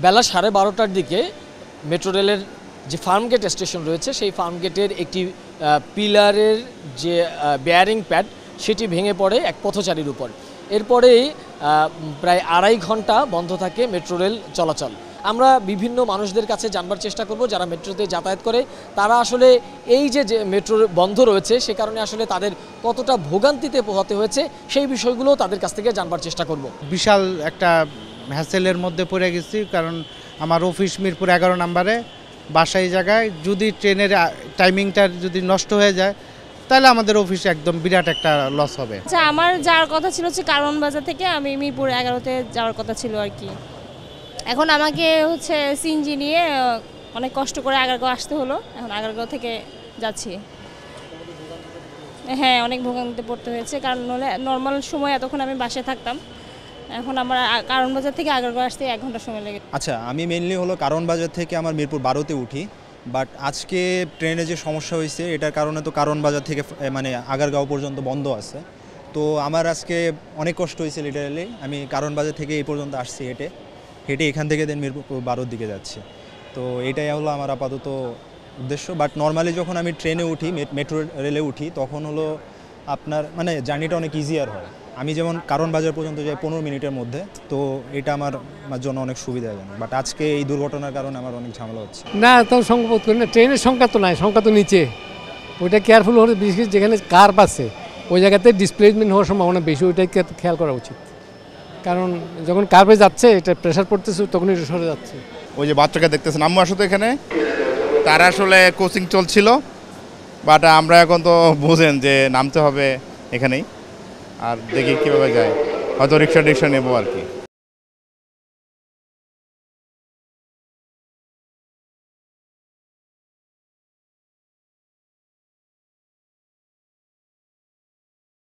বেলা 12:30টার দিকে মেট্রো রেলের যে ফার্মগেট স্টেশন রয়েছে সেই ফার্মগেটের একটি পিলারের যে বেয়ারিং প্যাড সেটি ভেঙে পড়ে এক পথচারীর উপর। এরপরেই প্রায় 2.5 ঘন্টা বন্ধ থাকে মেট্রো রেল চলাচল। আমরা বিভিন্ন মানুষদের কাছে জানবার চেষ্টা করব যারা মেট্রোতে যাতায়াত করে, তারা আসলে এই যে মেট্রো বন্ধ রয়েছে সে কারণে আসলে তাদের কতটা ভোগান্তিতে পোহাতে হয়েছে সেই বিষয়গুলো তাদের কাছ থেকে জানবার চেষ্টা করব। বিশাল একটা হ্যাসেলের মধ্যে পড়ে গেছি, কারণ আমার অফিস মিরপুর 11 নম্বরে, বাসায় জায়গায় যদি ট্রেনের টাইমিংটা যদি নষ্ট হয়ে যায় তাহলে আমাদের অফিসে একদম বিরাট একটা লস হবে। আচ্ছা, আমার যাওয়ার কথা ছিল হচ্ছে কারণ বাজার থেকে আমি মিরপুর 11তে যাওয়ার কথা ছিল আর কি। এখন আমাকে হচ্ছে সিএনজি নিয়ে অনেক কষ্ট করে আগারগাঁও আসতে হলো। এখন আগারগাঁও থেকে যাচ্ছি। হ্যাঁ, অনেক ভোগান্তিতে পড়তে হয়েছে, কারণ হলে নর্মাল সময় এতক্ষণ আমি বাসায় থাকতাম, এখন আমার কারণ বাজার থেকে আগারগাঁও আসতে 1 ঘন্টা সময় লেগে। আচ্ছা, আমি মেইনলি হলো কারণ বাজার থেকে আমার মিরপুর 12তে উঠি, বাট আজকে ট্রেনে যে সমস্যা হয়েছে এটার কারণে তো কারণ বাজার থেকে মানে আগারগাঁও পর্যন্ত বন্ধ আছে। তো আমার আজকে অনেক কষ্ট হয়েছে লিটারালি। আমি কারণ বাজার থেকে এই পর্যন্ত আসছি হেঁটে এখান থেকে দেন মিরপুর 12-র দিকে যাচ্ছি। তো এটাই হলো আমার আপাতত উদ্দেশ্য। বাট নর্মালি যখন আমি ট্রেনে উঠি, মেট্রো রেলে উঠি, তখন হলো আপনার মানে জার্নিটা অনেক ইজিয়ার হয়। আমি যেমন কারণ বাজার পর্যন্ত যাই 15 মিনিটের মধ্যে, তো এটা আমার জন্য অনেক সুবিধাজনক। বাট আজকে এই দুর্ঘটনার কারণে আমার অনেক ঝামেলা হচ্ছে। না, তো সংখ্যা বোধ করি না, ট্রেনের সংখ্যা তো নাই, সংখ্যা তো নিচে। ওইটা কেয়ারফুল হলে, বিশেষ করে যেখানে কার পাচ্ছে ওই জায়গাতে ডিসপ্লেসমেন্ট হওয়ার সম্ভাবনা বেশি, ওইটাই খেয়াল করা উচিত। কারণ যখন কার্ভে যাচ্ছে এটা প্রেশার পড়তেছে তখনই এটা সরে যাচ্ছে। ওই যে বাচ্চাকে দেখতেছেন, আম্মু আসলে এখানে তার আসলে কোচিং চলছিল, বাট আমরা এখন তো বুঝেন যে নামতে হবে এখানেই, আর দেখি কীভাবে যায়, হয়তো রিক্সা নেবো আর কি।